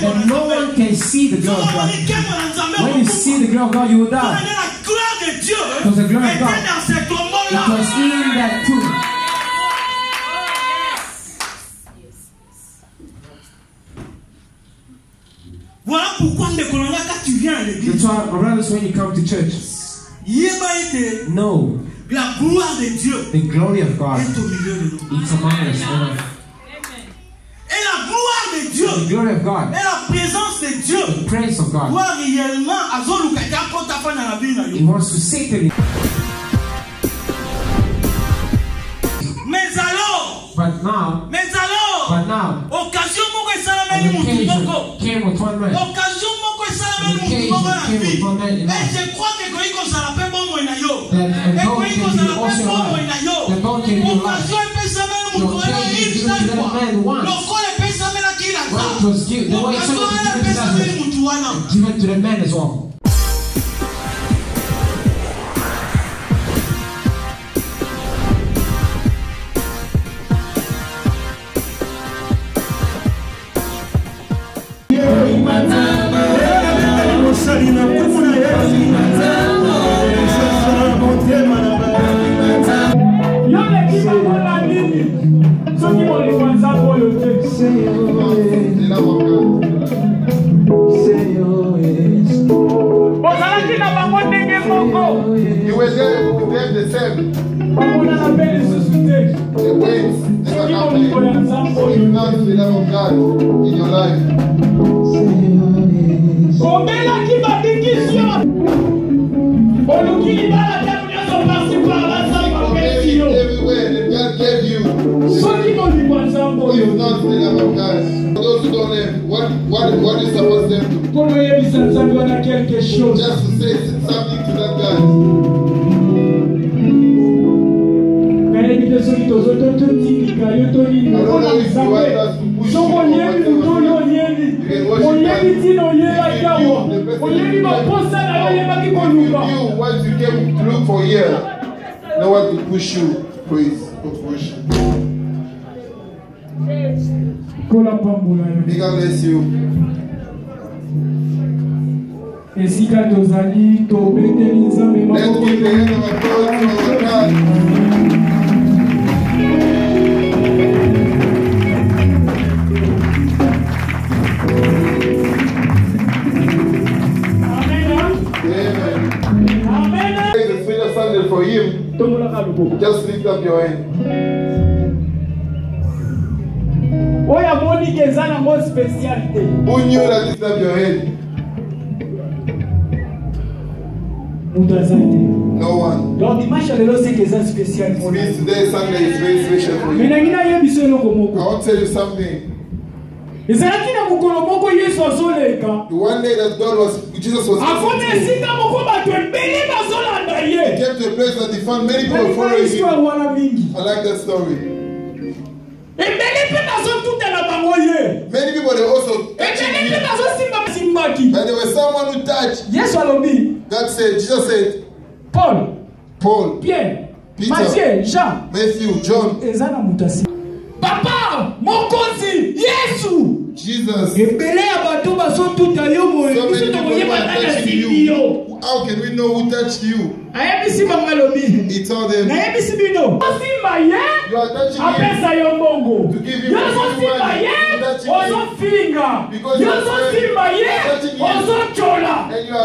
that no one can see the glory of God. When you see the glory of God, you will die. Because the glory of God, it was in that tomb. That's why, my brothers, when you come to church, know the glory of God is among us. The glory of God, the praise of God, He wants to say to you. But now, an occasion came with one man. An occasion came with one man in life. That God can be also alive. That God can be alive. The occasion given to that man once. When it was given, the way somebody given to that man, given to the man as well. You were there with them the same. The weight never happened. If not the love of God in your life. Everywhere that God gave you. If not the love of God. For those who don't have, what is supposed to do? Just to say something to that God. I don't know if you want us to push you. What you came to look for here. No one to push you. Praise. Push. God bless you. Let's give the hand of applause to our God. Amen. The special Sunday for him. Just lift up your hand. Who knew that lift up your hand? No one. Today Sunday is very special for you. I want to tell you something. The one day that Jesus was coming, he came to a place that he found many people following him. I like that story. Many people were also touching him. But there was someone who touched. God said, Jesus said, Paul, Pierre, Peter, Matthew, John. Papa, Mokozi, Yesu. Jesus. So many people are touching you. How can we know who touched you? He told them, you are touching him to give him money. Because you are touching him. And you are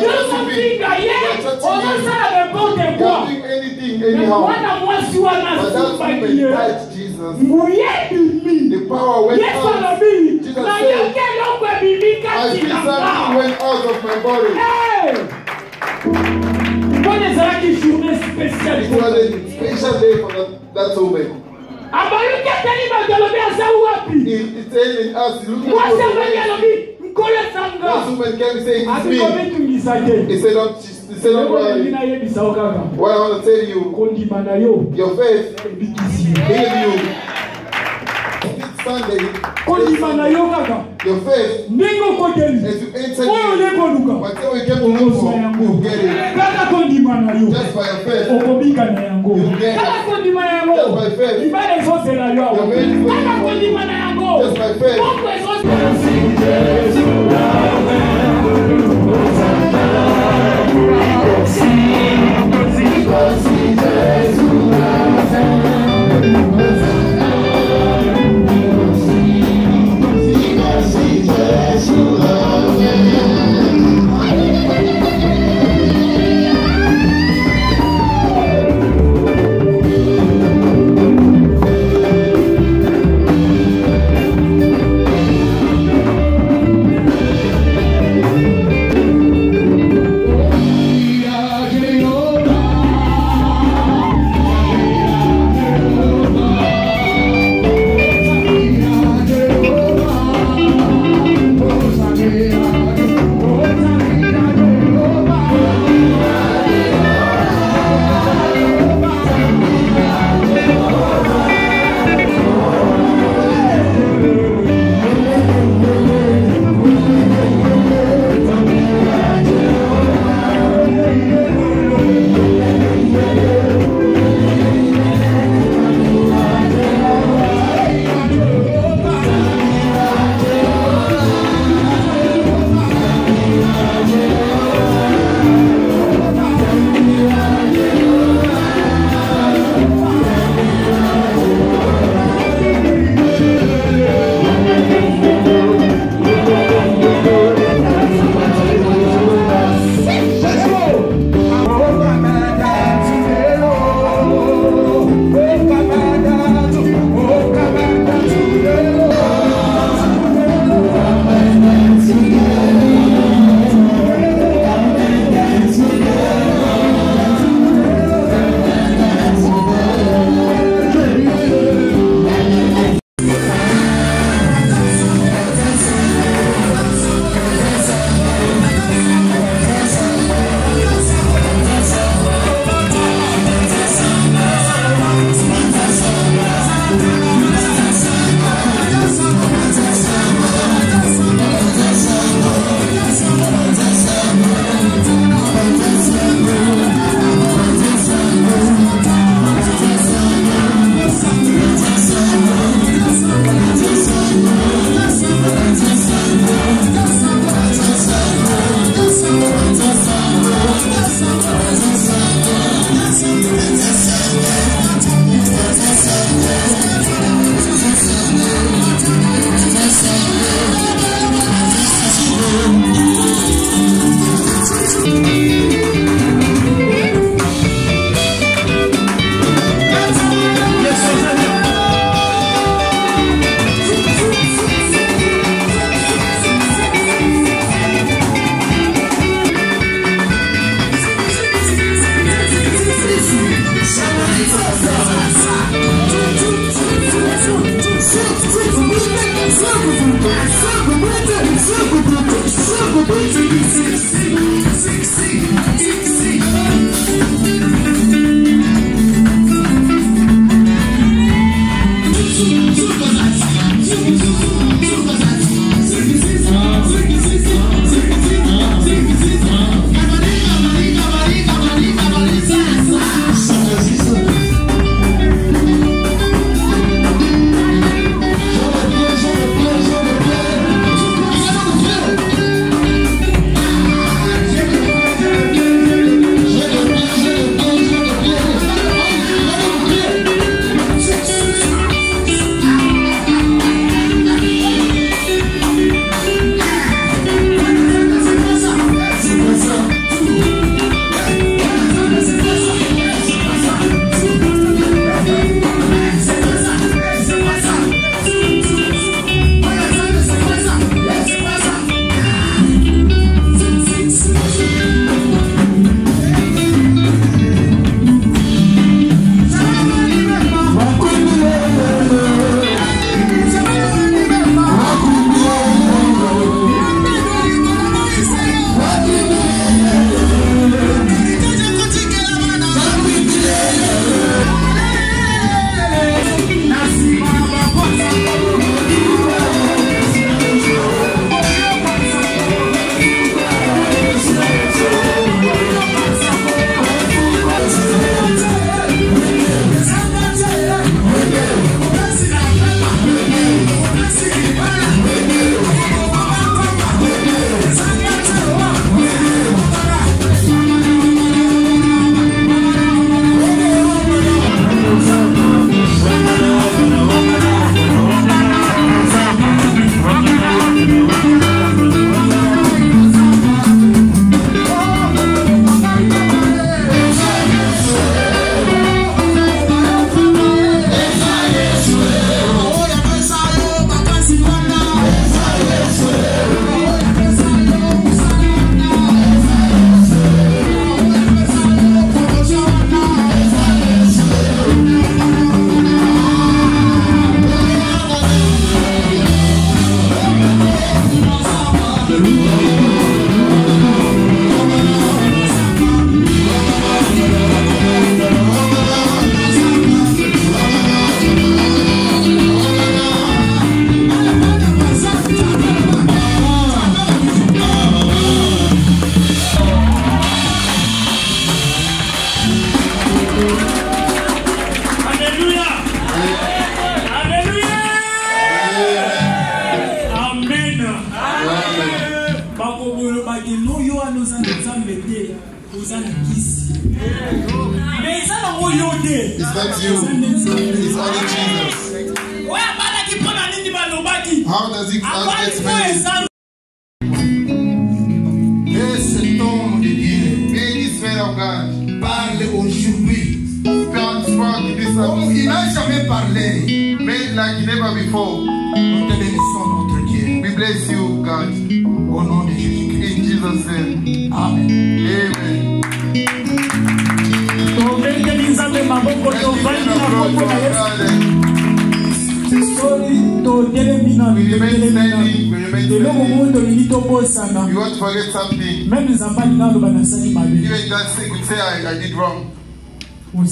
touching anything anyhow. But that's when we touch Jesus. The power went out. Jesus said, I feel something went out of my body. It was a special day for that woman. It's telling us, looking for that woman came saying, it's me. He said, don't worry. What I want to tell you, your faith healed you. Sunday, your faith, as you enter here, whatever you came to look for, you get it. Just by your faith, you get it. Just by faith, your faith is just by faith. It's not you. It's only Jesus. How does he get made? Cet homme de Dieu, May this man of God parle aujourd'hui. Comme il n'a jamais parlé. Made like never before. Nous te bénissons notre Dieu. We bless you, God. Au nom de Jésus-Christ. In Jesus' name. Amen. Amen. You want to forget something. Even God could say I did wrong. A man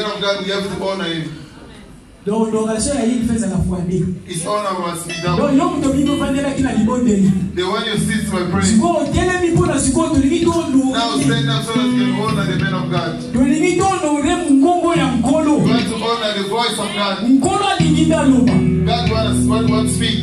of God, we have to honor him. His honor must be done. The one you sit by praying. Now stand up so that you can honor the man of God. You want to honor the voice of God. God wants to speak.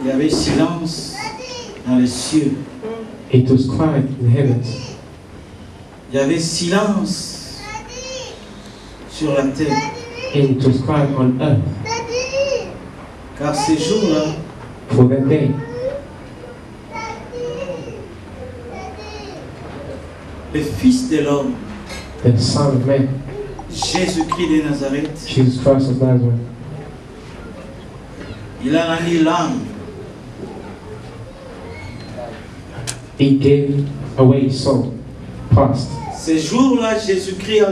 Il y avait silence dans les cieux. It was quiet in the heavens. Il y avait silence sur la terre. And it was quiet on earth. Car ces jours-là, for that day, le Fils de l'homme, the Son of Man, Jésus-Christ de Nazareth, Jesus Christ of Nazareth, il a rendu l'âme. He gave away his soul, past. Ces jours-là, Jésus-Christ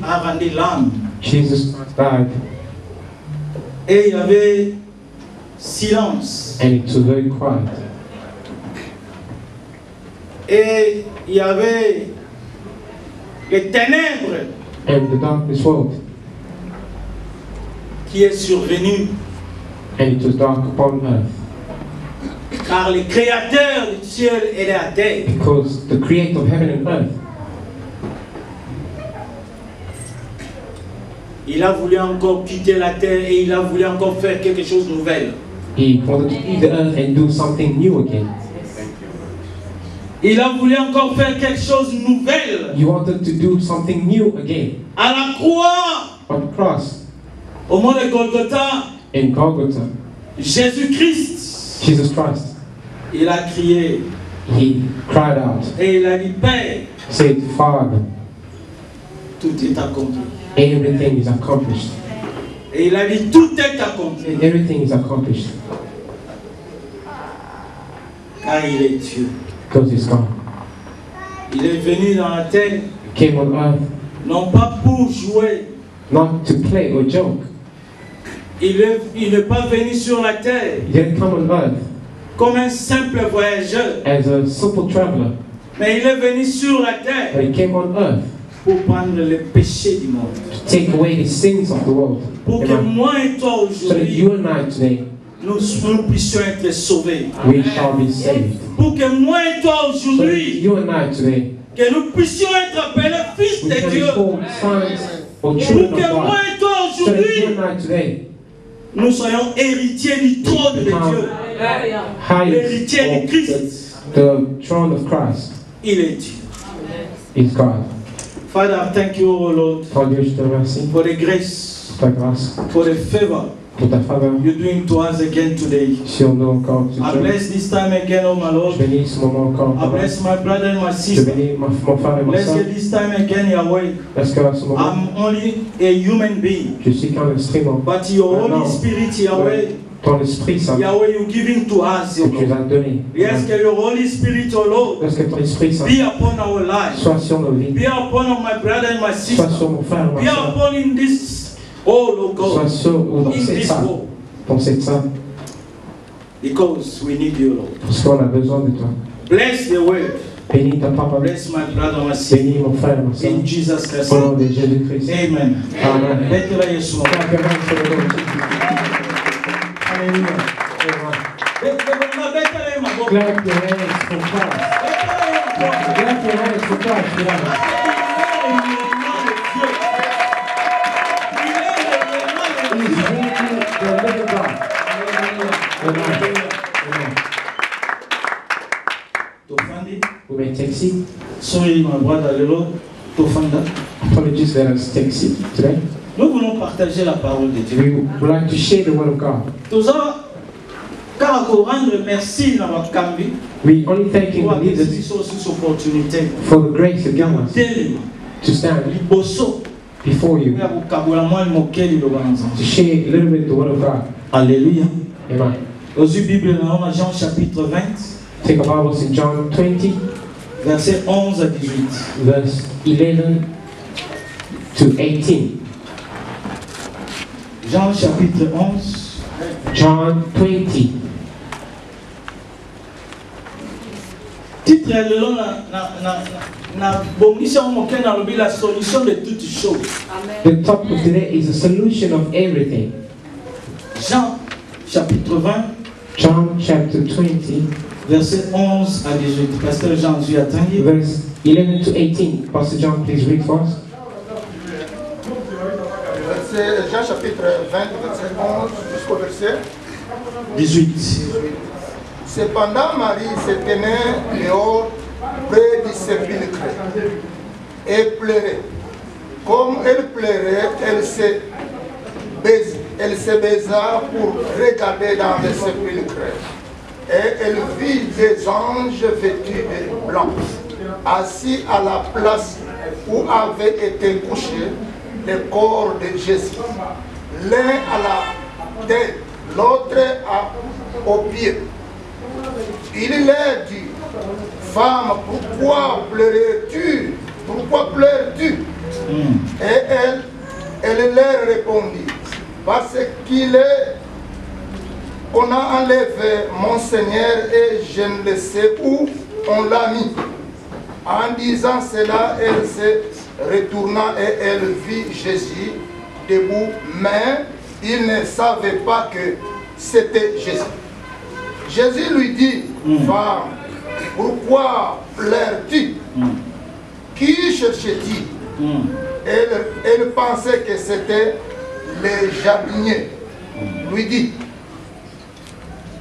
a rendu l'âme. Jesus Christ died. Et il y avait silence. And it was very quiet. Et il y avait les ténèbres And the darkness world. Qui est survenu. And it was dark upon earth. Car le créateur du ciel et de la terre, because the creator of heaven and earth, il a voulu encore quitter la terre et il a voulu encore faire quelque chose de nouvel. He wanted to leave the earth and do something new again. Il a voulu encore faire quelque chose de nouvel. He wanted to do something new again. À la croix, on the cross, au mont de Golgotha, in Golgotha, Jesus Christ, il a crié. He cried out. Et il a dit, Père, said, Father, tout est accompli. Everything is accomplished. Et il a dit, tout est accompli. And everything is accomplished. Car il est Dieu. Because he's God. Il est venu dans la terre. He came on earth. Non pas pour jouer. Not to play or joke. Il n'est pas venu sur la terre. He didn't come on earth comme un simple voyageur. As a simple traveler. Mais il est venu sur la terre. But he came on earth pour prendre les péchés du monde. To take away the sins of the world. Pour que moi et toi aujourd'hui, so that you and I today, nous puissions être sauvés. We shall be saved. Pour que moi et toi aujourd'hui, so you and I today, que nous puissions être appelés fils de Dieu. Pour que moi et toi aujourd'hui, nous soyons héritiers du trône de Dieu. Héritiers de Christ. The throne of Christ. Il est Dieu. Is God. Father, I thank you, O Lord, for the grace, for the favor you're doing to us again today. I bless this time again, oh my Lord. I bless my brother and my sister. Bless you this time again, Yahweh. I'm only a human being, but your Holy Spirit, Yahweh, ton esprit saint, Yahweh, you giving to us, que tu nous as donné. Yes, que your Holy Spirit, oh Lord, que ton esprit saint be upon our lives, soit sur nos vies, be upon my brother and my sister, soit sur mon frère, be upon in this, oh Lord God, soit sur dans cette salle, dans cette salle. Because we need you, Lord. Parce qu'on a besoin de toi. Bless the word. Bénis ta parole. Bless my brother, my sister. Bénis mon frère, ma soeur. In Jesus Christ. Au nom de Jésus-Christ. Amen. Amen. Bête-la Yesu. Alléluia. Clap your hands for Christ. Clap your hands for Christ. He's really the living God. Amen. We may take seat. Sorry, my brother, Lelo. Tofanda. Apologies, let us take seat today. Nous voulons partager la parole de Dieu. We would like to share the word of God. We only thanking the leaders for the grace of God to stand before you to share a little bit the word of God. Alléluia. Amen. Jean chapitre 20. Take a Bible in John 20, verset 11 à 18. Verse 11 to 18. Jean chapitre 11. John 20. Titre est le long na bongisha moke na lobi la solution de toutes choses. The topic of today is a solution of everything. Jean chapitre 20. John chapter 20. Verset 11 à 18. Pasteur Jean, tu attends. Verse 11 to 18. Pastor John, please read for us. Jean chapitre 20, verset 11 jusqu'au verset 18. Cependant, Marie se tenait dehors près du sépulcre et pleurait. Comme elle pleurait, elle se baisa pour regarder dans le sépulcre. Et elle vit des anges vêtus de blanc, assis à la place où avait été couché le corps de Jésus. L'un à la tête, l'autre aux pieds. Il leur dit, femme, pourquoi pleures-tu? Pourquoi pleures-tu? Et elle leur répondit, parce qu'on a enlevé mon Seigneur et je ne le sais où on l'a mis. En disant cela, elle se retourna et elle vit Jésus debout, mais il ne savait pas que c'était Jésus. Jésus lui dit, femme, pourquoi pleures-tu? Qui cherchais-tu? Elle pensait que c'était le jardinier. Lui dit,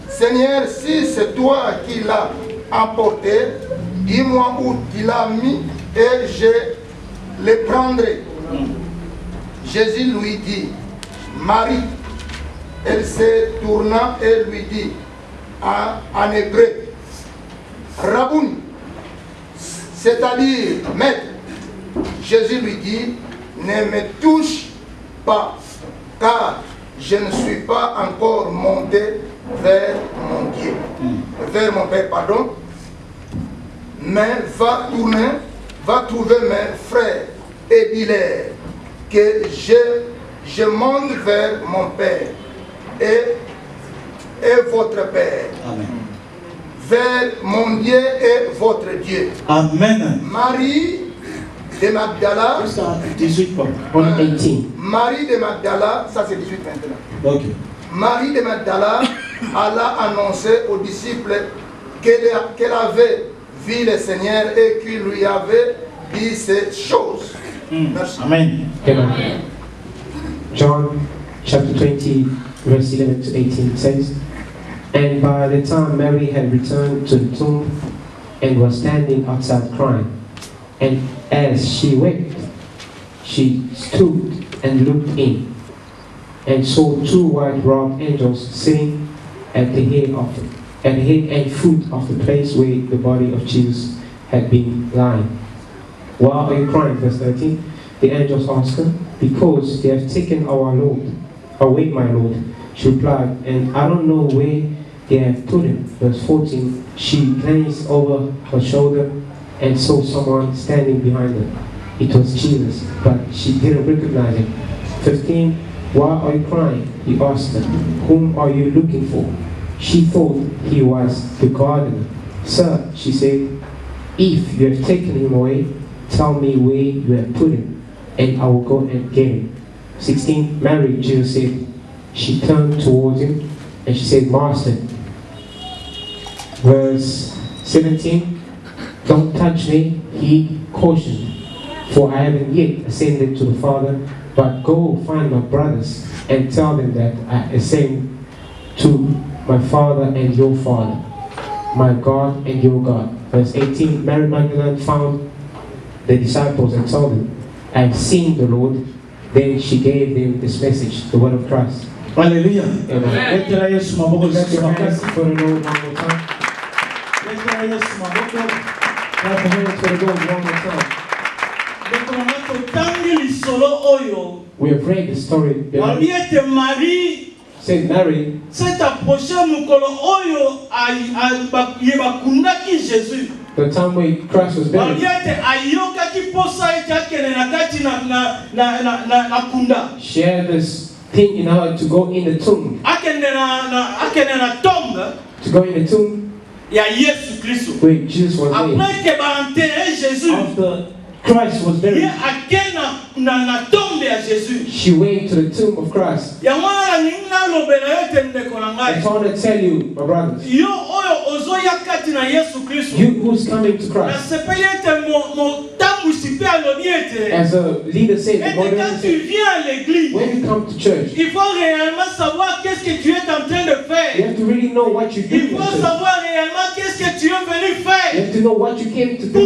Seigneur, si c'est toi qui l'as emporté, dis-moi où tu l'as mis et je le prendrai. Jésus lui dit, Marie. Elle se tourna et lui dit, en hébreu, Rabouni, c'est-à-dire maître. Jésus lui dit, ne me touche pas, car je ne suis pas encore monté vers mon Dieu, vers mon Père, pardon, mais va trouver mes frères et dis-leur que je monte vers mon Père et votre Père. Amen. Vers mon Dieu et votre Dieu. Amen. Marie de Magdala. 18 pas. Marie de Magdala, ça c'est 18 maintenant. Ok. Marie de Magdala alla annoncer aux disciples qu'elle avait vu le Seigneur et qu'il lui avait dit ces choses. Merci. Amen. Amen. John chapter 20, verse 11 to 18 says, and by the time Mary had returned to the tomb and was standing outside crying, and as she wept, she stooped and looked in, and saw two white-robed angels sitting at the head and foot of the place where the body of Jesus had been lying. Why are you crying? Verse 13. The angels asked her, because they have taken our Lord away, my Lord. She replied, and I don't know where they have put him. Verse 14. She glanced over her shoulder and saw someone standing behind her. It was Jesus, but she didn't recognize him. 15. Why are you crying? He asked her. Whom are you looking for? She thought he was the gardener. Sir, she said, if you have taken him away, tell me where you have put him, and I will go and get him. 16, Mary, Jesus said. She turned towards him, and she said, Master. Verse 17, don't touch me, he cautioned, for I haven't yet ascended to the Father, but go find my brothers and tell them that I ascend to my Father and your Father, my God and your God. Verse 18, Mary Magdalene found the disciples and told them, I have seen the Lord. Then she gave them this message, the word of Christ. Hallelujah. Amen. Let's for the Lord one more time. Clap the hands for the Lord one more time. We have read the story. Saint Mary the time when Christ was buried. She had this thing in her to go in the tomb. To go in the tomb where Jesus was laid. After Christ was buried, she went to the tomb of Christ. I want to tell you, my brothers, you who's coming to Christ, as a leader said, when you come to church, you have to really know what you're doing. You have to know what you came to do.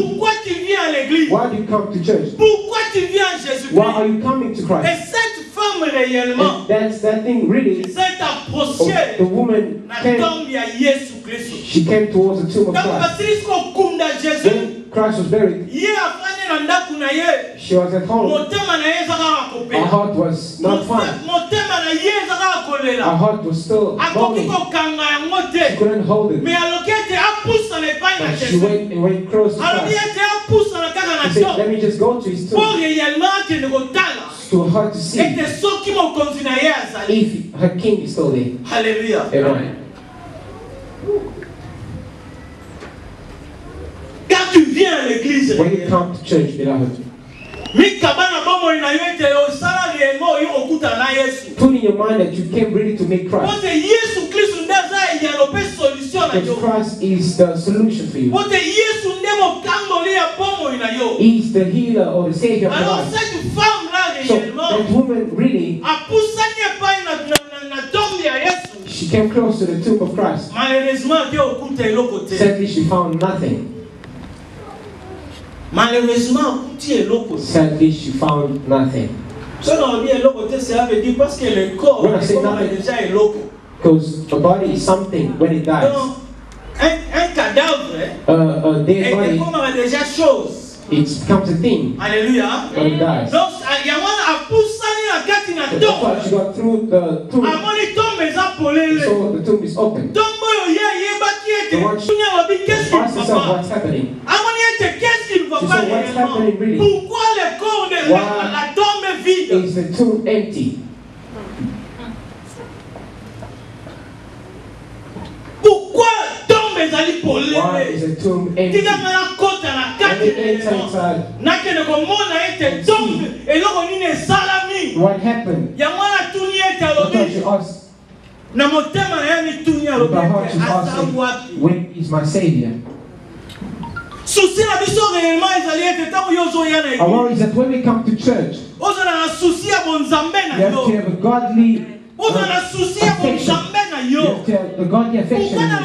Why do you come to church? Why are you coming to Christ? And that's that thing really. The woman she came towards the tomb of Christ. When Christ was buried, she was at home. Her heart was not fine. Her heart was still moaning. She couldn't hold it. But she went close to Christ. She said, let me just go to his tomb. To her to see if her king is still there. Hallelujah. Amen. When you come to church, beloved, put in your mind that you came really to make Christ. Because Christ is the solution for you. He's the healer or the savior of your life. So that woman really, she came close to the tomb of Christ. Sadly, she found nothing. Sadly, she found nothing. When I say nothing, because the body is something when it dies. A dead body, it becomes a thing. Hallelujah. When it dies. That's why she got through the tomb. So the tomb is open. The one she asked herself what's happening. She said, what's happening really? Why is the tomb empty? Why is the tomb empty? Let me enter inside. What happened? Because she asked, with her heart she's asking, when is my Savior? Our worry is that when we come to church, you have to have a godly affection. You have to have the godly affection. When I'm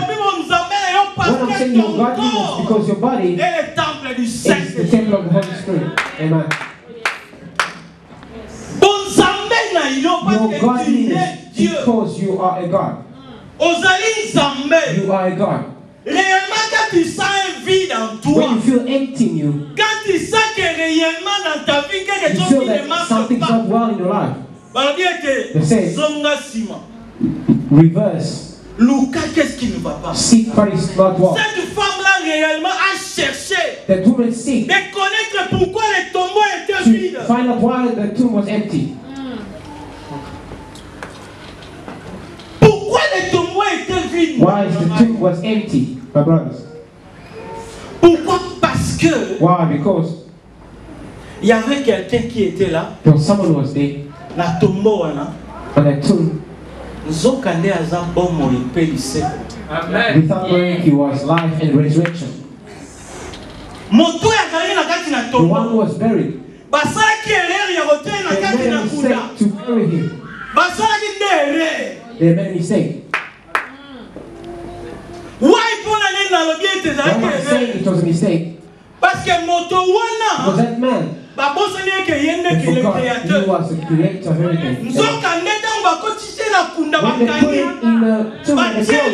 saying your godliness, because your body is the temple of the Holy Spirit. Amen. Your godliness because you are a God. You are a God. When you feel empty in you, you feel that something's not well in your life. They say, reverse. Seek what is not well. That woman seek to find out why the tomb was empty. Why is the tomb was empty, my brothers? Pourquoi? Parce que why? Because il y avait quelqu'un qui était là. There was someone who was there. La tombeau là. On the tomb. Nzokande aza bomo ipelise. Amen. Without knowing he was life and resurrection. Moto ya kali na kati na tombeau. The one who was buried. Basala ki erreur ya hotel na kati na kunda. To bury him. Basala ki erreur. They made a mistake. Why pona nini na lobi ete za erreur? Why saying it was a mistake? Parce que moto wana. Was that man? Babosa ni ke yende ke le créateur. He was the creator of everything. Nzokande tango bakotise na kunda bakani. When they put it in the tomb and the stone,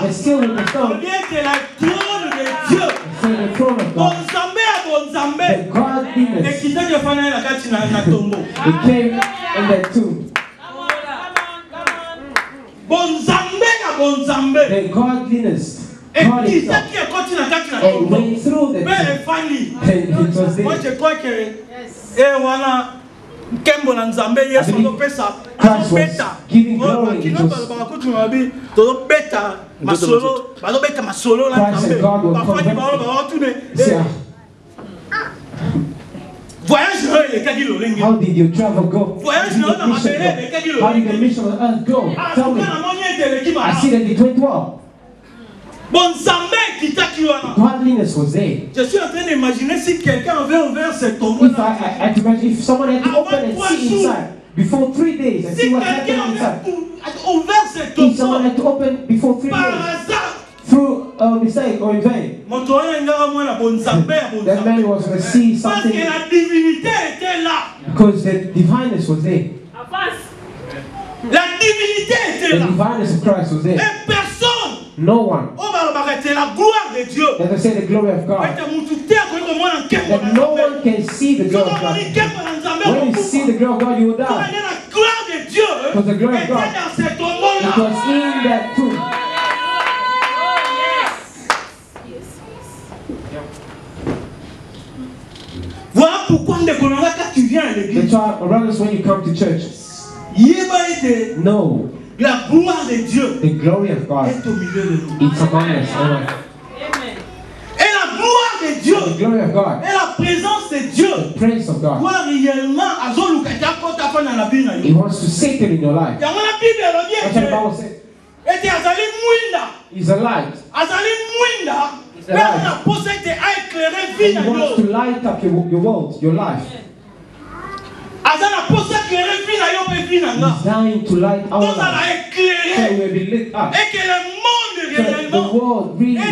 they still in the stone. Lobi ete la trône de Dieu. The throne of God. The godliness. It came in that tomb. The godliness. And went through the tomb. And it was there. Christ was giving glory. Christ and God will come. How did your travel go? How did the mission on earth go? Tell me. I see that it went well. Godliness was there. Je suis en train d'imaginer si quelqu'un avait ouvert cette tombeau. If someone had to open and see inside before 3 days and see what happened inside. If someone had to open before 3 days through a mistake or in vain, that man was going to see something because the divineness was there. The divineness of Christ was there. No one. That they say the glory of God. That no one can see the glory of God. When you see the glory of God, you will die. Because the glory of God, it was in that tomb. Voilà pourquoi tu viens à l'église. That's why, brothers, when you come to church, no. La gloire de Dieu the glory of God est au milieu de nous. It's among us. Amen. Et la gloire de Dieu the glory of God, et la présence de Dieu, the presence of God, He wants to settle in your life. That's what the Bible says. He's a light. He's a light. He wants to light up your world, your life. He's dying to light our life. So we'll be lit up. So the world really to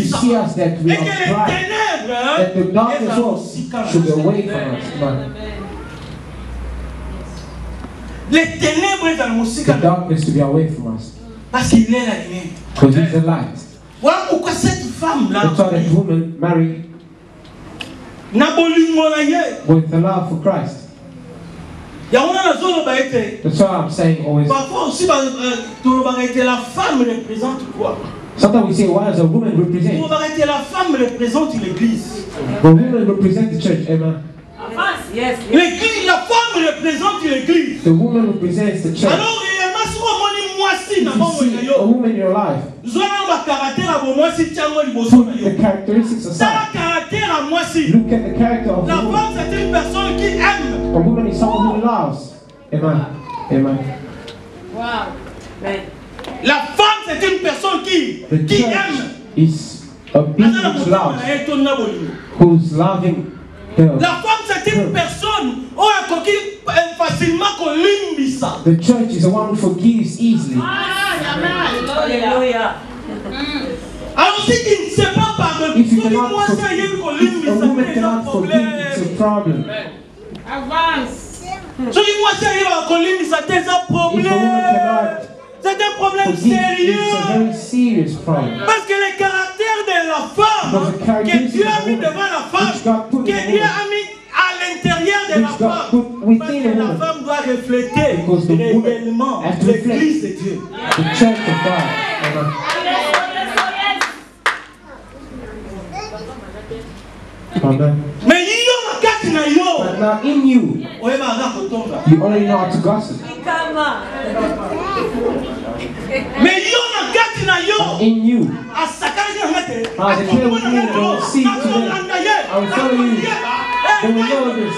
see us that we are bright. That the darkness world should be away from us. The darkness to be away from us. Because He's the light. That's why that woman married with the love for Christ. That's why I'm saying always. Sometimes we say, why does a woman represent? The woman represents the church, amen. Yes. La femme représente l'église. The woman represents the church. Alors, if you see a woman in your life, put the characteristics aside. Look at the character of a woman. A woman is someone who loves. Amen. Amen. Wow. La femme c'est une personne qui aime. Is a being which loves. Who's loving. La femme c'est une personne facilement colimbisa. The church is the one who forgives easily. Hallelujah. Alors si tu ne sais pas pardonner, if you cannot forgive, a woman cannot forgive, it's a problem. Avance. Si moi c'est un colimbisa, c'est un problème. C'est un problème sérieux. It's a very serious problem. Parce que le caractère de la femme que Dieu a mis devant la femme, que Dieu a mis à l'intérieur de la femme, parce que la femme doit refléter réellement l'église de Dieu. The church of God. Amen. But now in you, you already know how to gossip. Mais yo na kati na yo. In you. Asakana ngate. I declare with you, they will see today. I will tell you. They will know this.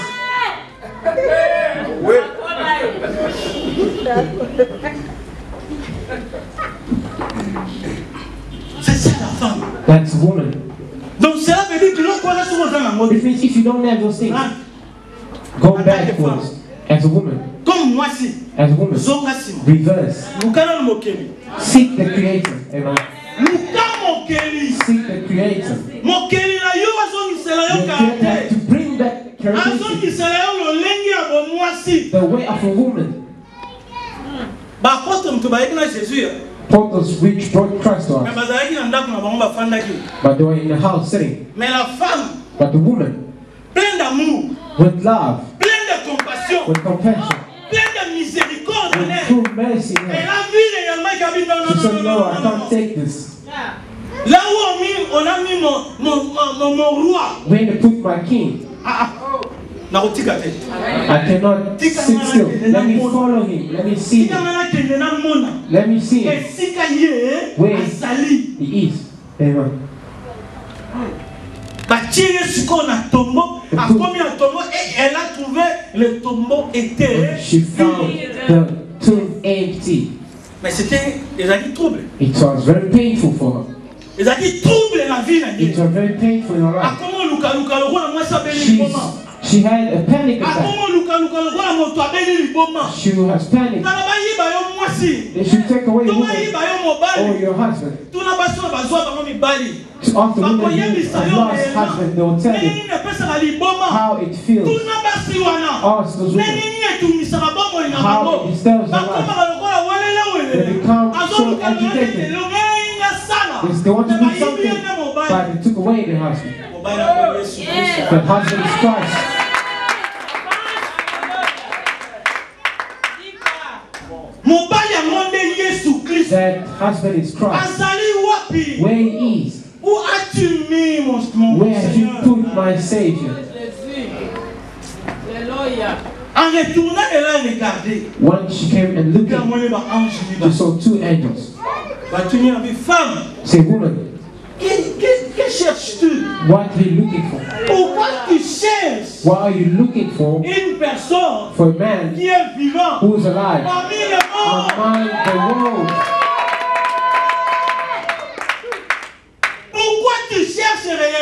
C'est ça la femme. That's a woman. Donc cela veut dire que l'on connaît souvent dans la mode. It means if you don't have those things, go backwards as a woman. Comme moi si. As a woman. Reverse. Seek the Creator. Amen. Seek the Creator. You have to bring that characteristic. The way of a woman. Apostles which brought Christ to us. But they were in the house sitting. But the woman, with love, with compassion, with true mercy, she said, no, I can't take this. When they put my king, I cannot sit still. Let me follow him. Let me see him. Let me see him. Where he is. Amen. She found the tomb empty. It was very painful for her. It was very painful in her life. She had a panic attack. She has panic. They should take away your woman or your husband. To ask the woman who has lost husband, they will tell you how it feels. Ask those women how it disturbs their life. They become so agitated. They want to do something, but they took away their husband. The husband is Christ. That husband is Christ. Where he is. Where have you put my Savior? When she came and looked at, she saw two angels. Say, woman, what are you looking for? What are you looking for? For a man who is alive among the world.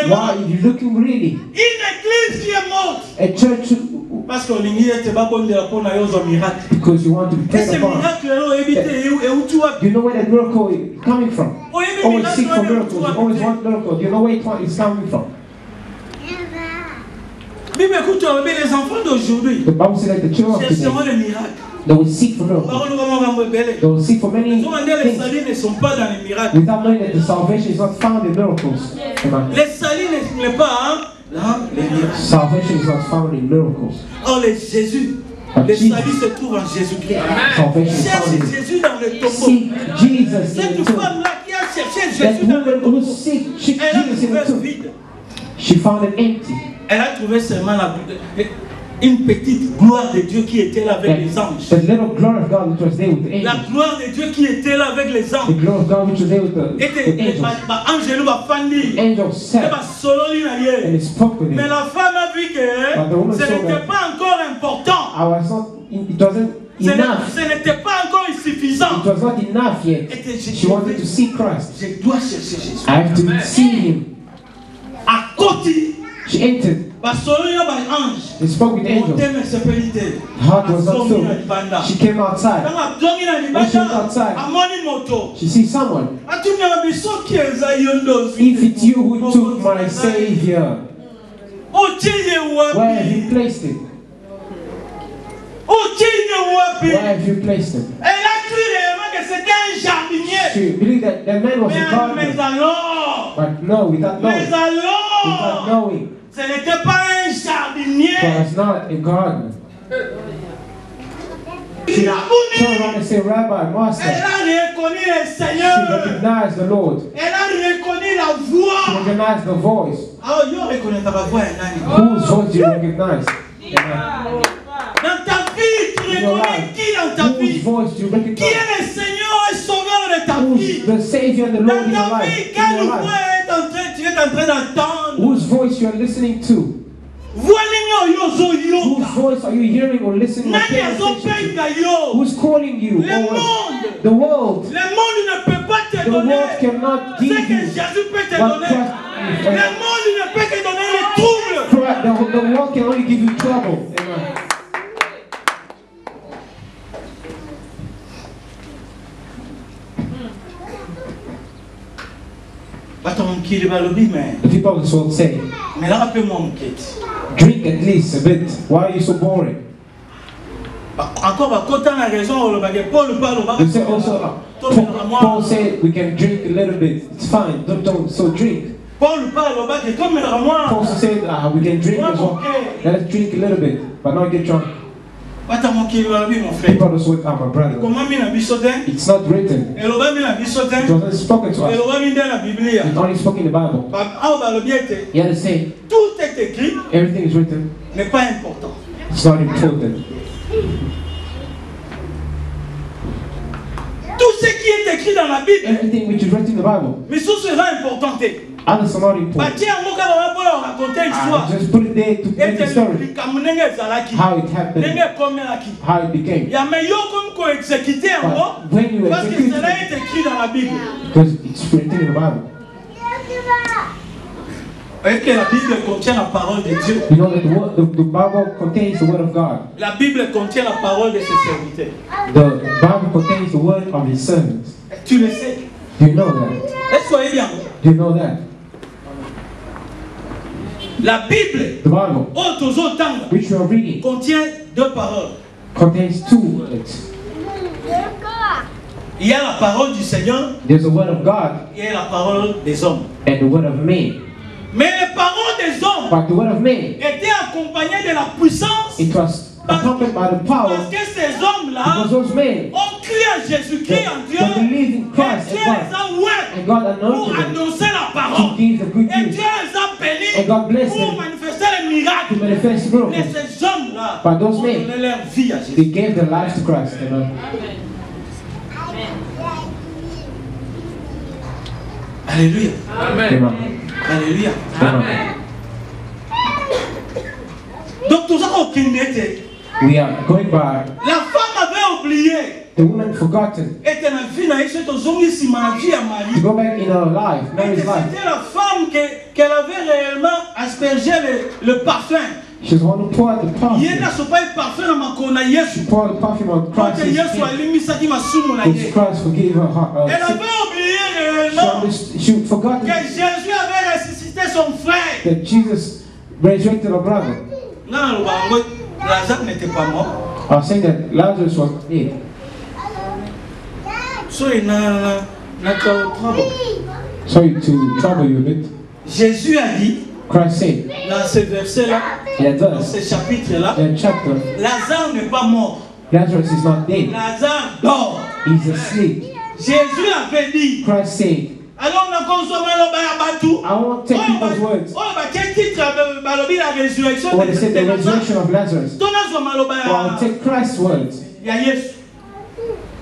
Why are you looking really? A church. Because you want to be prayed upon. You know where that miracle is coming from. Always seek for miracles. You always want miracles. You know where it's coming from. The Bible says that the children of today, they will seek for miracles. They will seek for many things without knowing that the salvation is not found in miracles. Amen. Salvation is not found in miracles. Le salut se trouve en Jésus-Christ. Cherche Jésus dans le tombeau. Cette femme-là qui a cherché Jésus dans le tombeau, elle a trouvé vide. She found it empty. Elle a trouvé seulement une petite gloire de Dieu qui était là avec les anges. The little glory of God which was there with the angels. La gloire de Dieu qui était là avec les anges. The glory of God which was there with the angels. Angels sat and he spoke with him. Mais la femme a vu que ce n'était pas encore important. It wasn't enough. Ce n'était pas encore suffisant. It was not enough yet. She wanted to see Christ. Je dois chercher Jésus. I have to see him. À côté. She entered. He spoke with angels. Her heart was not filled. She came outside. When she went outside, she sees someone. If it's you who took my Savior, where have you placed it? Where have you placed it? She believed that the man was a gardener. But no, without knowing. Ce n'était pas un jardinier. It was not a gardener. She turned around and said, Rabbi, Master. Elle a reconnu le Seigneur. She recognized the Lord. Elle a reconnu la voix. She recognized the voice. Oh, you reconnais ta voix, whose voice do you recognize? Dans ta vie, tu reconnais qui dans ta vie? Whose voice do you recognize? Qui est le Seigneur et son Who's the Savior and the Lord in your life? Tu es en train d'entendre. Whose voice you are listening to? Whose voice are you hearing or listening to? Who's calling you? The world. The world cannot give you what Christ. The world can only give you trouble. Amen. The people of this world say, drink at least a bit. Why are you so boring? They say also, Paul said we can drink a little bit. It's fine. Don't so drink. Paul said we can drink as well. Let us drink a little bit, but not get drunk. People also say, my brother. It's not written. It wasn't spoken to us. It's only spoken in the Bible. You understand? Everything is written. It's not important. Everything which is written in the Bible. Others are not important. Just put it there to make the story. How it happened. How it became. But when you execute it, because it's written in the Bible. You know that the Bible contains the word of God. La Bible contient la parole de ses serviteurs. The Bible contains the word of his servants. Tu le sais? Do you know that? Soyez bien. Do you know that? La Bible, the Bible, which we are reading, contient deux paroles. Contains two words. Il y a la parole du Seigneur. There's the word of God. Il y a la parole des hommes. And the word of men. Mais les paroles des hommes, but the word of men, étaient accompagnées de la puissance. It was accompanied by the power. Parce que ces hommes-là ont cru à Jésus-Christ en Dieu. In Christ, et Dieu les a ouverts pour annoncer la parole. Et Dieu les a bénis pour manifester les miracles. Et ces hommes-là ont donné leur vie à Jésus. They gave their lives to Christ. Amen. Alléluia. Amen. Alléluia. Amen. Donc tout ça aucun n'était. We are going by. La femme avait oublié. The woman forgotten. Et to go back in her life, Mary's life. C'était la femme qu'elle avait réellement aspergé le parfum. She's the one who poured the perfume. She poured the perfume on Christ. Because Christ forgave her heart. Elle avait oublié réellement she forgot que Jésus avait ressuscité son frère. That Jesus resurrected her brother. Non, Lazare n'était pas mort. I was saying that Lazarus was dead. Sorry, sorry to trouble you a bit. Jésus a dit, Christ said, dans ce verset-là, dans ce chapitre-là, Lazare n'est pas mort. Lazarus is not dead. Lazare dort. He's asleep. Jésus avait dit, Christ said, alors on a consommé le I won't take people's words. When they said the resurrection of Lazarus, I'll take Christ's words.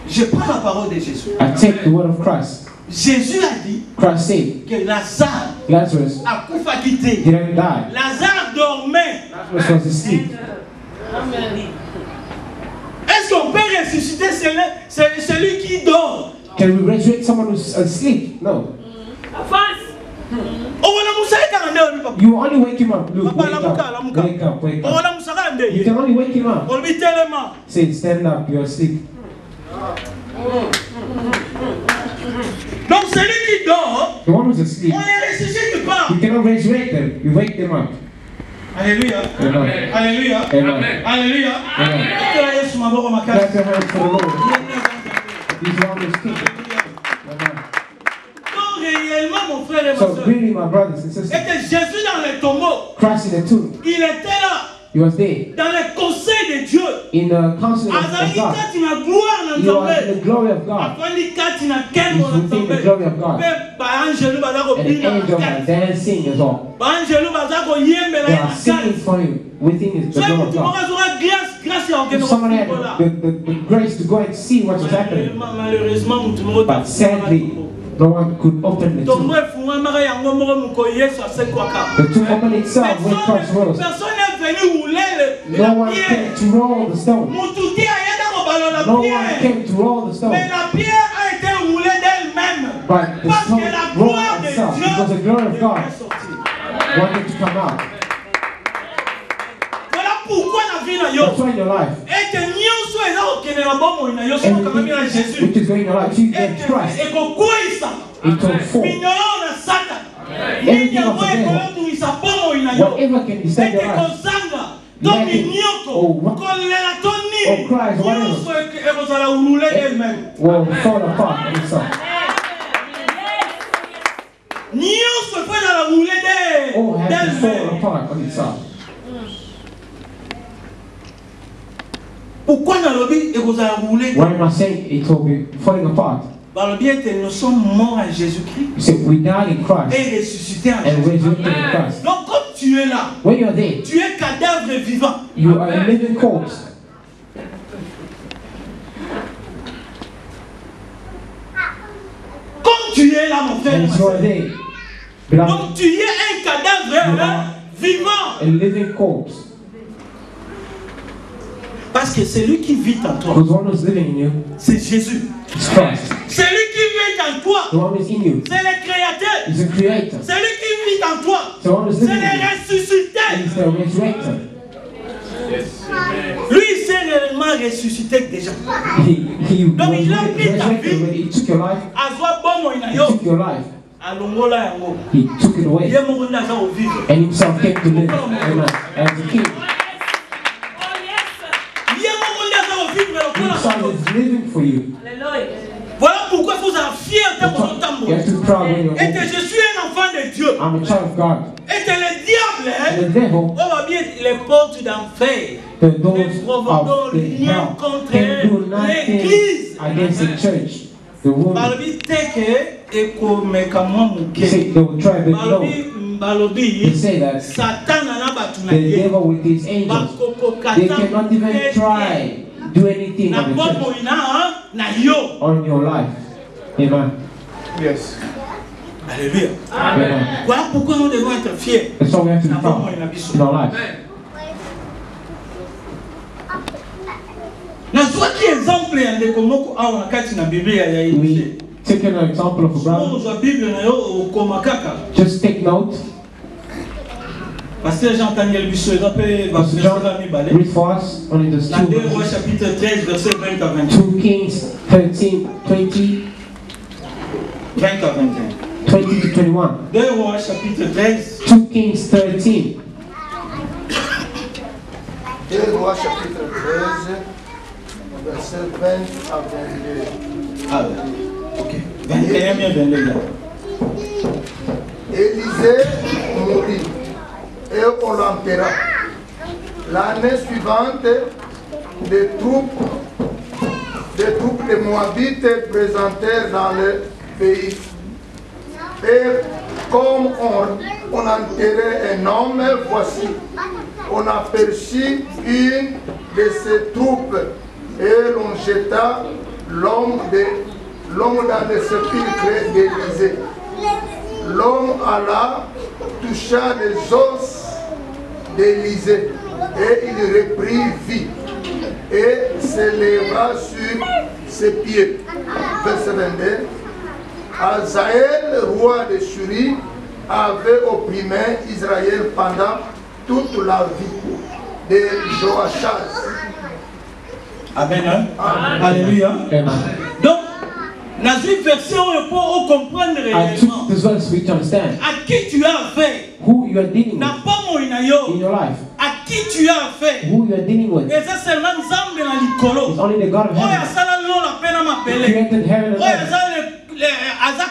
Je prends la parole de Jésus. I take the word of Christ. Jésus a dit Christ said, que Lazarus didn't die. Lazare dormait. Lazarus was asleep. Est-ce qu'on peut ressusciter celui qui dort? Can we resurrect someone who's asleep? No. You only wake him up. Look, wake up. You can only wake him up. Say, stand up, you're asleep. Donc celui qui dort, the one who's asleep, on ne ressuscite pas. You cannot resurrect them. You wake them up. Alléluia. Amen. Alléluia. Amen. Alléluia. Amen. Clap your hands for the Lord. He's one who's king. So really, my brothers and sisters, Jésus dans le tombeau, Christ in the tomb, il était là. He was there. Dans le conseil de Dieu. In the council of God. He was in the glory of God. He's within the glory of God. And the angels are dancing as well. They are singing for him within the glory of God. someone had the grace to go and see what was happening, but sadly, no one could open the tomb. The tomb opened itself when Christ rose. No one came to roll the stone. No one came to roll the stone. But the stone rolled itself because the glory of God wanted to come out. That's why in your life, everything which is going in your life, you get Christ. It will fall. Everything of the devil, whatever can disturb your life, or Christ, whatever, will fall apart on itself. All has to fall apart on itself. Why am I saying it will be falling apart? Nous sommes morts en Jésus-Christ we died in Christ et ressuscités en Jésus-Christ. Donc comme tu es là, when you're there, tu es cadavre vivant. You are a living corpse. Comme tu es là, mon frère, donc tu es un cadavre vivant. A living corpse. Parce que c'est lui qui vit en toi. C'est Jésus. C'est lui qui vit en toi. C'est le créateur. C'est lui qui vit en toi. C'est le ressuscité. Lui, il s'est réellement ressuscité déjà. Donc il a pris ta vie. À soi bon He took your life. He took it away. And himself came to live as a king. His son is living for you. Voilà pourquoi il faut être fier de ton tambour. Et que je suis un enfant de Dieu. I'm a child of God. Et que le diable, on va bien les portes d'enfer. Les provoquons rien contre l'église. Against the church. The woman. They will try, but no. They say that the devil with his angels, they cannot even try do anything on the church or in your life. Amen. Yes. Alléluia. Amen. Voilà pourquoi nous devons être fiers. That's why we have to be proud in our life. Na soit qui exemple ya ndeko moko awa kati na Biblia ya we take an example of a brother. Just take note. Pasteur Jean Daniel Bissot, read for us only the 2 Rois chapitre 13 verset 20 à 21. 2 Kings 13, 20. 20 à 21. 20 to 21. 2 Rois chapitre 13. 2 Kings 13. 2 Rois chapitre 13, verset 20 à 22. Ah, ok. 21 et 22. Élisée mourit et on l'enterra. L'année suivante, des troupes de Moabites présentèrent dans le pays. Et comme on enterrait un homme, voici, on aperçut une de ces troupes et l'on jeta l'homme dans le sépulcre d'Élisée. L'homme alla, toucha les os d'Élisée et il reprit vie et s'éleva sur ses pieds. Verset 22. Hazaël, roi de Syrie, avait opprimé Israël pendant toute la vie de Joachaz. Amen. Alléluia. Donc, dans ce verset, on peut comprendre réellement à qui tu as affaire. Who you are dealing with in your life. À qui tu as affaire. Who you are dealing with. Et ça, c'est l'ensemble de la Nicolo. It's only the God of heaven. He created heaven and earth.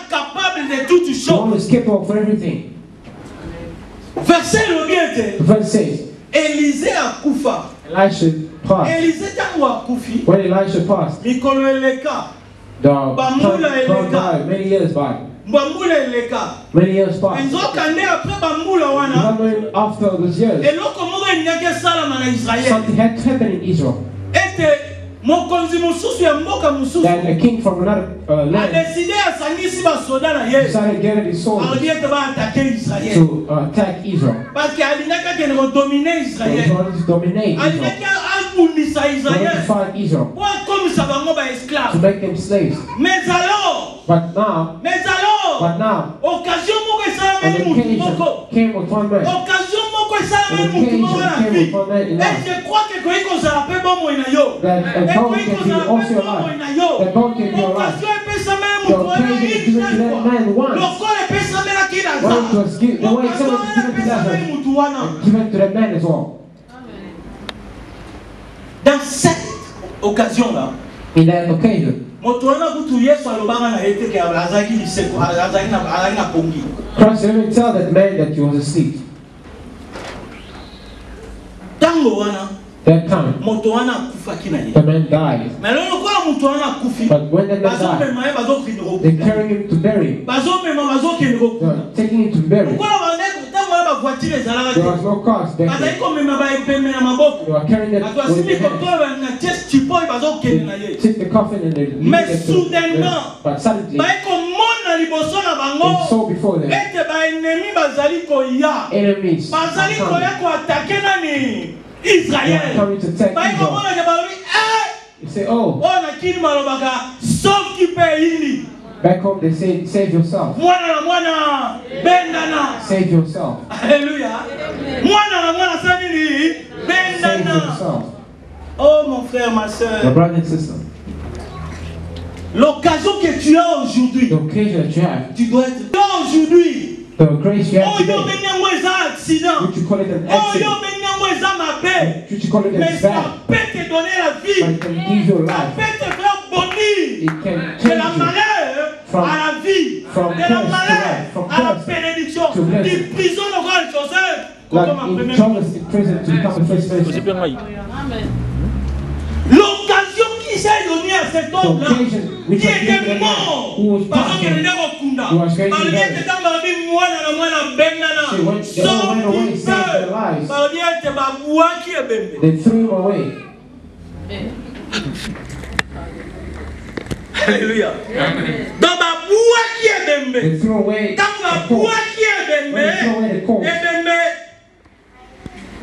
Capable de toutes choses. The one who is capable for everything. Verset le bien. Verse says, Élisée a Koufa. Elisha passed. Élisée tango a Koufi. When Elisha passed, Nicolo Eleka. the time gone by, many years by. Many years passed. After those years, something had happened in Israel. That a king from another land decided getting his soldiers to attack Israel. He wanted to dominate Israel. He wanted to fight Israel to make them slaves. But now, an occasion came with one man. An occasion came with one man in life. That a God can be also your life. That God can be your life. The occasion is given to that man once. The way it was given to Lazarus, given to that man as well. Dans cette occasion-là, in that occasion, Christ didn't tell that man that he was asleep. That time, the man died. But when the man died, they carried him to bury him. Taking him to bury him. There was no cars back then. They were carrying that with their hands. They took the coffin and they leave it to but suddenly, they saw before them enemies coming to attack Israel. You say, oh. Back home they say, save yourself. Save yourself. Hallelujah. Save yourself. Oh mon frère, ma soeur. My brother and sister. L'occasion que tu as aujourd'hui. The occasion that you have. Tu dois être là aujourd'hui. The grace you have today. Would you call it an accident? Would you call it a bad? But it can give you life. It can change you from curse to life, from curse to blessing. Like in Jonas in prison to become a first person. L'occasion qui s'est donnée à cet homme-là, qui était mort, parce qu'il venait au Kunda. Parce qu'il était dans la vie, moi, dans la bengana, sans peur. Parce qu'il était ma bois qui est bébé. They threw him away. Alléluia. Dans ma bois qui est bébé. They threw away. Dans ma bois qui est bébé.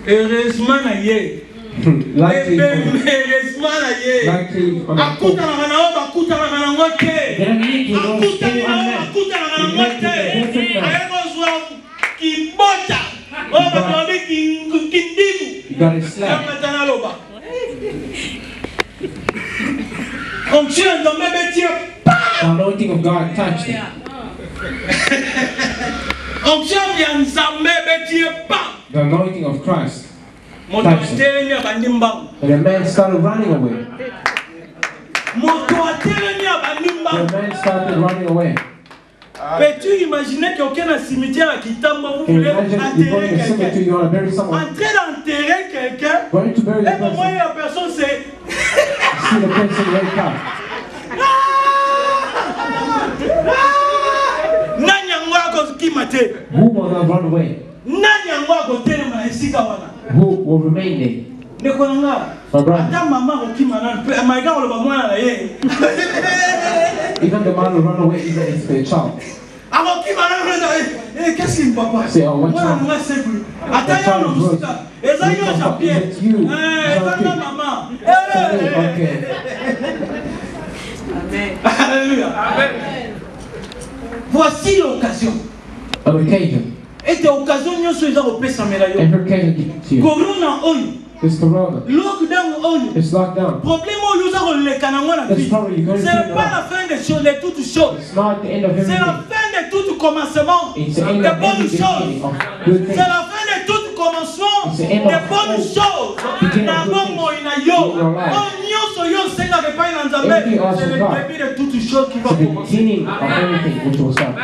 Heureusement, aïe. Likely on the you got it slapped. The anointing of God touched him. The anointing of Christ touched him. And the man started running away. The man started running away. Peux-tu imaginer quelqu'un dans le cimetière à Kitamba, vous voulez enterrer quelqu'un? Entrer d'enterrer quelqu'un, et pour moi la personne c'est... See the person wake up. Who will not run away? Who will remain there? My brother. Even the man will run away even if it's a child. Say, oh, what child? What child is worse? Is it you? Okay. Amen. Voici l'occasion. An occasion. Et tes occasions nyonso eza kopesa melayo. Every occasion given to you. Corona oyo. This corona. Lockdown oyo. It's lockdown. Problème oyo uza koleka nango na vie. C'est pas la fin des choses, de toutes choses. It's not the end of everything. C'est la fin de tout commencement. It's the end de of bonnes choses. C'est la fin de tout commencement. De bonnes choses. Na bongo ina yo. Nyonso yo senga ke pa ina nzambe. C'est le début de toutes choses qui va commencer. The beginning of everything which will start.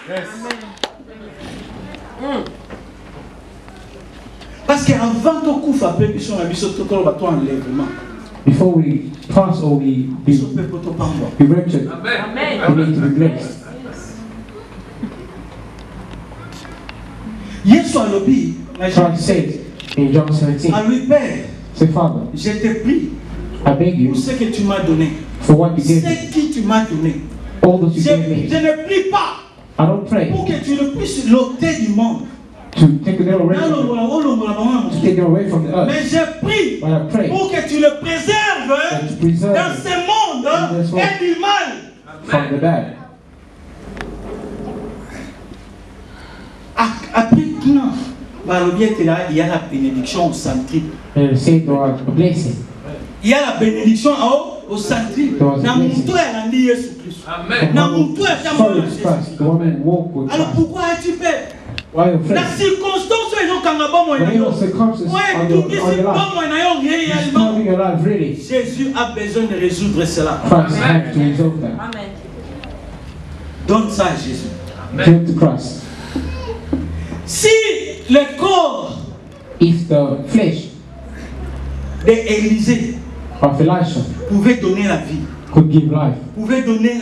Yes. Parce qu'avant de couper, before we pass or we be raptured, we need to be blessed. Christ said in John 17, say, Father, je te prie I beg you pour ce que tu m'as donné. for what you gave me, C'est qui tu m'as donné. all that you Je gave me. ne prie pas I don't pray pour que tu ne puisses l'ôter du monde. to take them away from to take them away from the earth, Mais je prie but I pray pour que tu le préserves that you preserve dans ce monde in this world et du mal. from the bad. Après non, il y a la bénédiction au centripe. And it said there was a blessing. Il y a la bénédiction au centripe. Na mutu erandi Yesu Christ. Na mutu Sorry, Christ, the woman walked with Alors Christ. pourquoi es-tu peur? Why are you La afraid? circonstance est donc quand bon When your circumstances on your life, it's not your life really. Jésus a besoin de résoudre cela. Christ has to resolve that. Amen. Donne ça à Jésus. Give it to Christ. Si le corps If the flesh d'Élisée of Elisha pouvait donner la vie, could give life, pouvait donner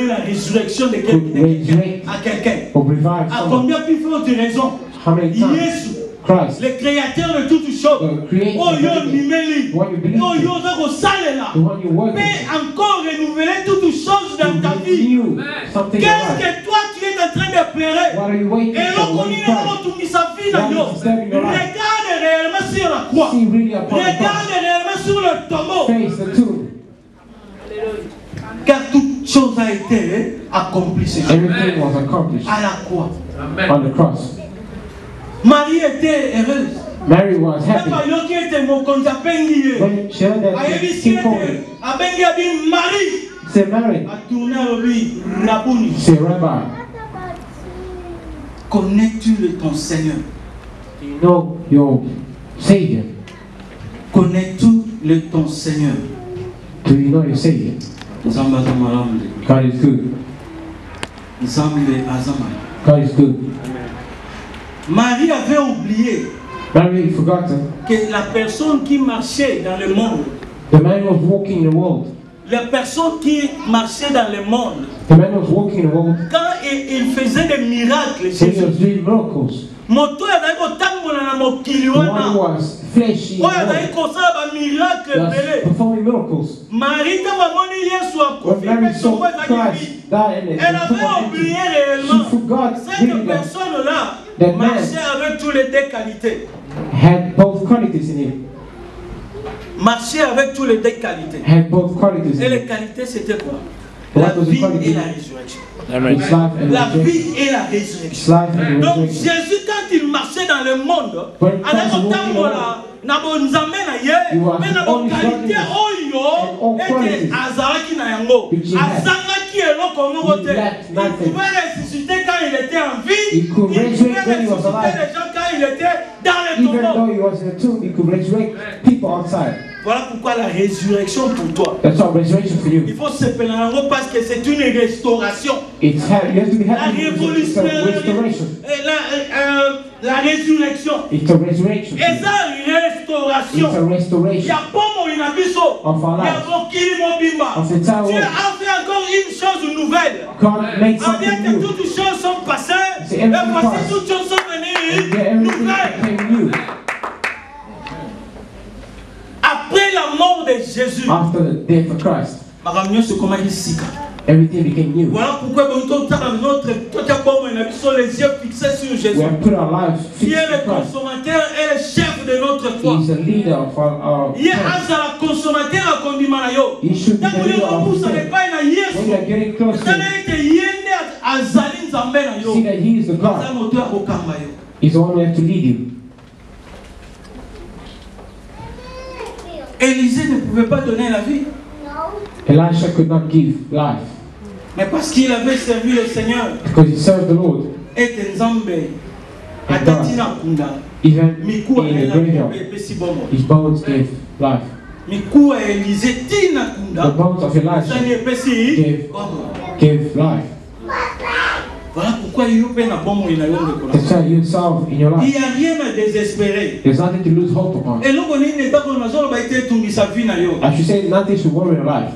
la résurrection de could resurrect à quelqu'un, or revive à someone, combien plus forte raison how many times Jésus, Christ, le créateur de toutes choses, the creator oh of yo everything, nimeli, what you believe oh in, yo zako salela, the one you work mais with, encore renouveler toutes choses dans ta to vie. renew something in your Qu'est-ce life. que toi tu es en train de pleurer? What are you waiting Et for l'on when you connaît cry? tout sa vie dans yo. What is disturbing your life? Regarde réellement sur la croix. See really upon the Regarde cross. réellement sur le tombeau. Face the tomb. Car toute chose a été accomplie ce jour. Everything was accomplished À la croix. on the cross. Marie était heureuse. Mary was happy Papa yo qui était mon compte à Benguié. when she heard that Ayebi the si king called était her. à Benguié a dit Marie. Say, Mary, A tourné à lui Rabouni. say, Rabbi, Connais-tu ton Seigneur? do you know your Savior? Connais-tu ton Seigneur? Do you know your Savior? Zamba zamalambe. God is good. Zambe azama. God is good. Marie avait oublié Mary forgotten que la personne qui marchait dans le monde, the man was walking in the world. la personne qui marchait dans le monde, The man was walking in the world quand il faisait des miracles, when he Jésus, was doing miracles. moto azali kotambola na mokili The one wana, was fleshy oyo azali and kosala bamiracle was ebele. performing miracles. Marie ntango amoni Yesu When akufi Mary mpe songo saw ezali Christ die in it, elle avait oublié she réellement forgot cette really that personne-là that man marchait avec toutes les deux qualités. had both qualities in him. Marchait avec toutes les deux qualités. Had both qualities Et in les him. qualités c'était quoi? What La was the vie quality? et la résurrection. It's life and La resurrection. vie et la It's résurrection. life and Donc resurrection. Jésus quand il marchait dans le monde, When allait Christ was walking kotambola na bonzambe na ye, He was mais na the only bokalite godliness oyo and all ete qualities azalaki na yango, which he had. azangaki eloko moko He te. lacked Il nothing. pouvait ressusciter quand il était en vie, He il could pouvait resurrect when he was ressusciter alive. les gens quand il était dans le Even tombeau. though he was in a tomb, he could resurrect people outside. Voilà pourquoi la résurrection pour toi. That's our resurrection for Il you. faut se péler en gros parce que c'est une restauration. You have to be La happy with it. It's révolution, a restoration. la résurrection. It's a resurrection. Et ça, restauration. It's a Il y restoration a pas mon inabiso. of our Il y a lives. Bokili Mobimba. Of the entire Dieu world. a fait encore une chose nouvelle. God made On vient something que new. toutes les choses sont passées. C'est Et everything voici passed. toutes choses sont And venues then everything nouvelles. became new. Après la mort de Jésus, After the death of Christ, Maramio se comment il s'y everything became new. voilà pourquoi nous sommes dans notre les yeux fixés sur We Jésus. have put our lives Qui fixed est le on Christ. consommateur et le chef de notre foi. He's the leader of our Il est faith. un consommateur à condimana yo. He should be Tant the que leader nous of pousse à faith. l'épaille na When you Yesu, are getting close to ça him, n'est que yende azali nzambe na yo. see that he is the Ça God. moteur kokamba yo. He's the one who has to lead you. Élisée ne pouvait pas donner la vie, Elisha could not give life mais parce qu'il avait servi le Seigneur. because he served the Lord. Et nzambe atatina kunda. Even Miku in the alela graveyard, pesi bomo. his bones gave life. Miku a Élisée tina The kunda. bones of Sani Elisha epesi bomo. gave life. Voilà pourquoi il y a un bon moyen de That's why you solve in your il life. n'y a rien à désespérer. There's nothing to lose hope upon. Et l'on connaît une étape où nous avons été tout mis sa vie na yo. I should say nothing should worry your life.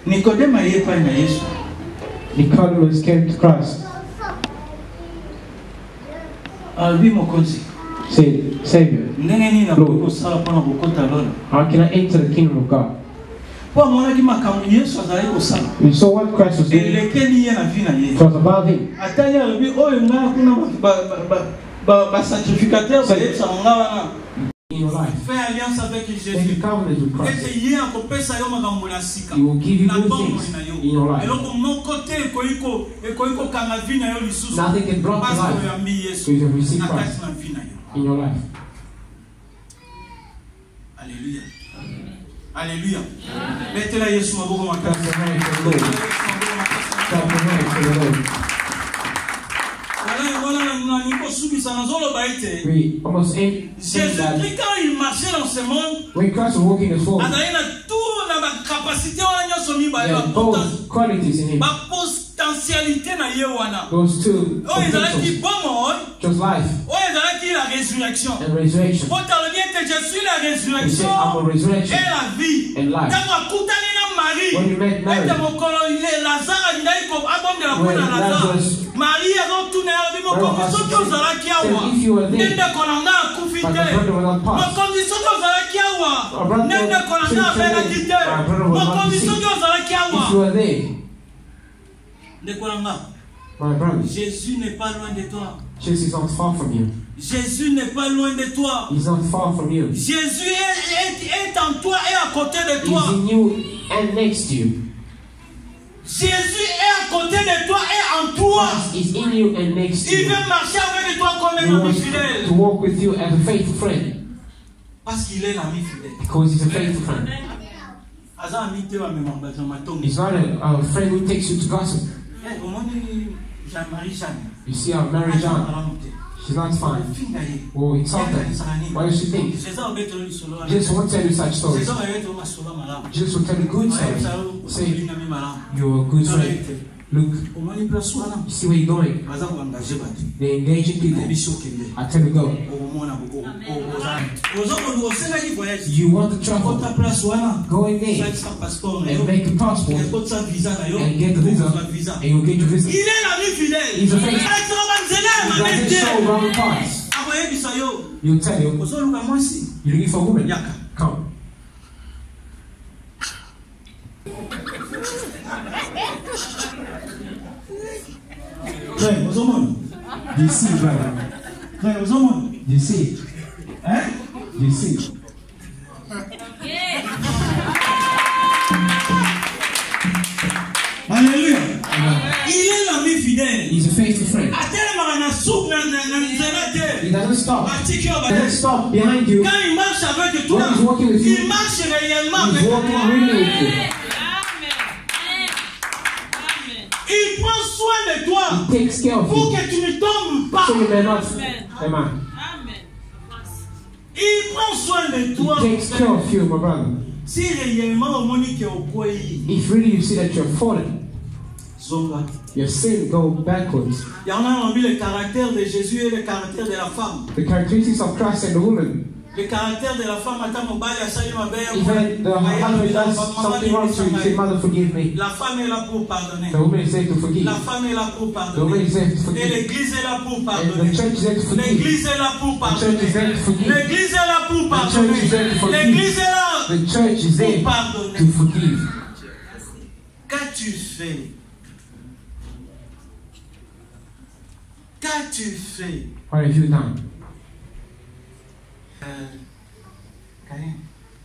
Nicodème a pas na Yesu. Nicodemus came to Christ. Said, Savior, Lord, how can I enter the kingdom of God? You saw what Christ was doing. It was about him. In your life, make a covenant with Christ. He will give you good things in your life. Nothing can block your life, so you have received Christ in your life. Alléluia. Alléluia. Mettez-la Yesu maboko makasi. We almost end Jésus Christ quand il marchait dans ce monde, when Christ was walking the floor, both qualities in him, those two, just life and resurrection. He said, I'm a resurrection and life. When you met Mary, when Lazarus, if you were there, but the brother will not pass. Our brother will not see. If you were there, my brother, Jésus n'est pas loin de toi. Jesus is not far from you. Jésus n'est pas loin de toi. He's not far from you. Jésus est en toi et à côté de toi. He's in you and next to you. Jésus est à côté de toi et en toi. He's in you and next to you. Il veut marcher avec toi comme un ami fidèle. To walk with you as a faithful friend. Parce qu'il est l'ami fidèle. Because he's a faithful friend. He's not a friend who takes you to gossip. You see how Mary Jean, she's not fine. Or insulted. What does she think? Jesus won't tell you such stories. Jesus will tell you good stories. Say, you're a good friend. Look, you see where you're going. They're engaging people. I tell you, go. You want to travel? Go in there and make a passport and get the visa, and you'll get your visa. He's a friend. He doesn't show wrong parts. He'll tell you, you're looking for a woman? Come. You see, brother. You see. Eh? You see. Alléluia. Il est l'ami fidèle. He's a faithful friend. He doesn't stop. He doesn't stop behind you. Quand il marche avec toi, when he's walking with you, il marche réellement he's walking really with you. Il prend soin de toi. He takes care of pour you. que tu ne tombes pas. So you may not. Amen. Il prend soin de toi. He takes care of you, my brother. Si réellement Monique au pays, if really you see that you're fallen, your sin go backwards. Il y en a envie le caractère de Jésus et le caractère de la femme. The characteristics of Christ and the woman. Le caractère de la femme attend mon bail à saluer ma belle. Even the husband does something wrong to say, Mother, forgive me. La femme est là pour pardonner. The woman is there to forgive. La femme est là pour pardonner. The woman is there to forgive. Et l'église est là pour pardonner. And the church is there to forgive. L'église est là pour pardonner. The church is there to forgive. L'église est là pour pardonner. The church is there to forgive. L'église est là the church is there to forgive. Qu'as-tu fait? Qu'as-tu fait? What have you done?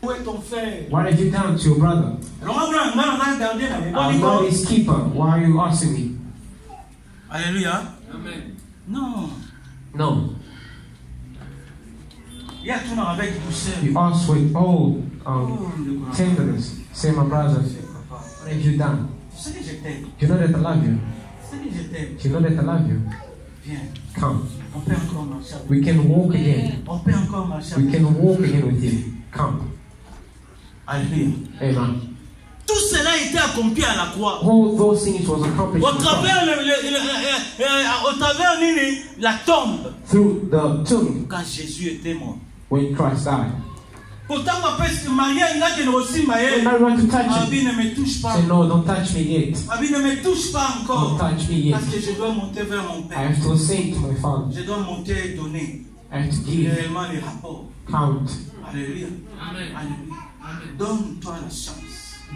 Où est ton frère? What have you done to your brother? I'm not his keeper. Why are you asking me? Alléluia. Amen. Non. No. You ask with all tenderness. Say, my brother, what have you done? You know that I love you. You know that I love you. Come. We can walk again. We can walk again with you. Come. Amen. Tout cela a été accompli à la croix. All those things was accomplished au travers la tombe. Through the tomb. Quand Jésus était mort. When Christ died. Pourtant, ma peste Maria, il n'a qu'une aussi maille. Abi ne me touche pas. Say, no, don't touch me yet. Abi ne me touche pas encore. Don't touch me yet. Parce que je dois monter vers mon I père. have to say to my father. Je dois monter et donner I have to give. réellement les rapports. Count. Alléluia. Alléluia. Donne-toi la chance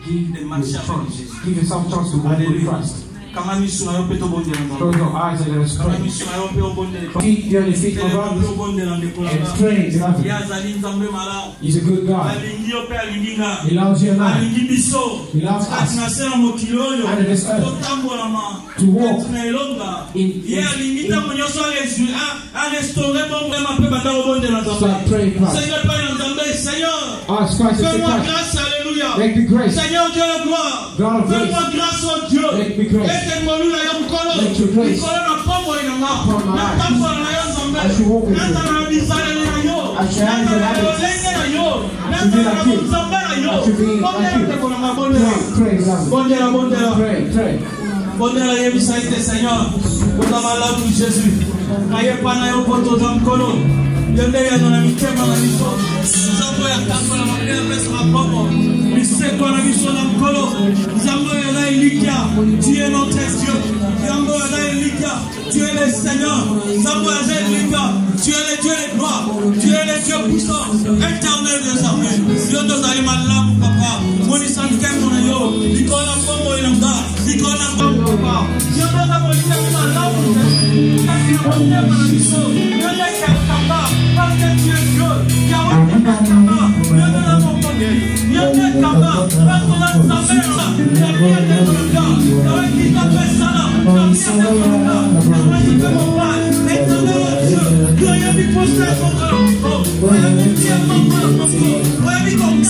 Give de marcher avec chance. Jésus. Give yourself a chance to walk with Christ. Close your eyes and let us pray. Keep you on your feet, my brothers, and pray. He's a good God. He loves you and I. He loves us. And in this earth, to walk in so pray, Christ. Ask Christ to say, make me grace. God of grace. Make me grace. Let your grace upon my life. I should walk with you. I should handle habits. I should be like you. I should be like you. Pray, pray, pray. Bonheur et miséricorde, Seigneur. Pour ta malade, Jésus. Aïe, pana, yo, poto, zamkolo. Yende, ya, dans la mitema, dans la mission. Zambo, ya, kapo, la mapia, pesa, ma popo. Miseko, la mission, la mkolo. Zambo, ya, la, ilikia. Tu es notre Dieu. Zambo, ya, la, ilikia. Tu es le Seigneur. Zambo, ya, la, ilikia. Tu es le Dieu de gloire. Tu es le Dieu puissant. Éternel des armées. Dieu de Zalima, là, mon papa. Mon isankem, mon ayo. Nicolas, Pombo, Ilanga. Nicolas, Pombo, papa. Dieu de la police, mon là, mon parce que tu es Dieu. Dieu de la montagne. Dieu de Kaba. Parce qu'on a sa mère là. La vie est de ton gars. La vie qui t'appelle ça là. La vie est de ton gars. La vie qui fait mon père. Éternel Dieu. Dieu a mis posté contre le monde. Dieu a mis pied contre le monde. Dieu a mis contre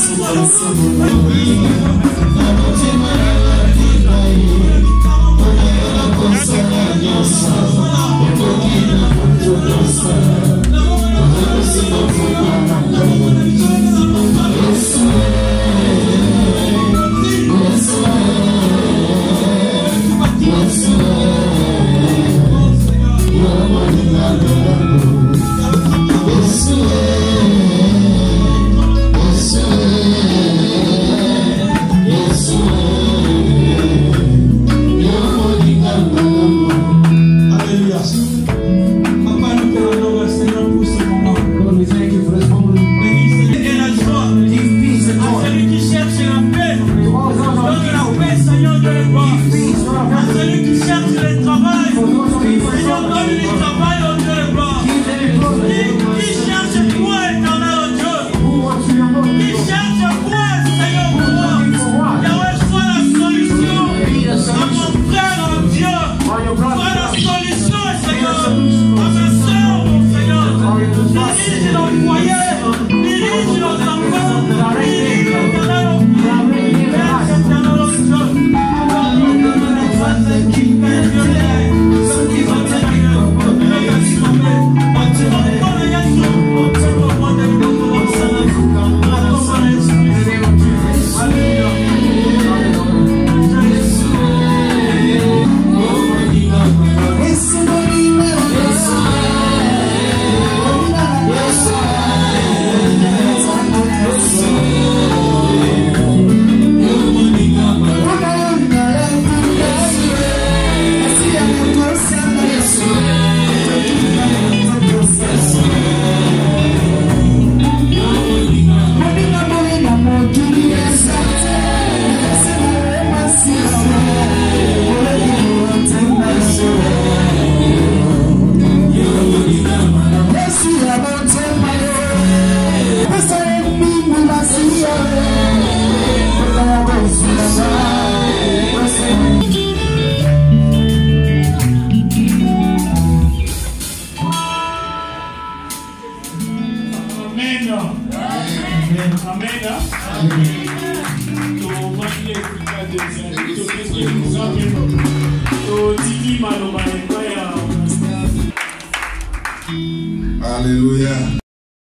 Alléluia.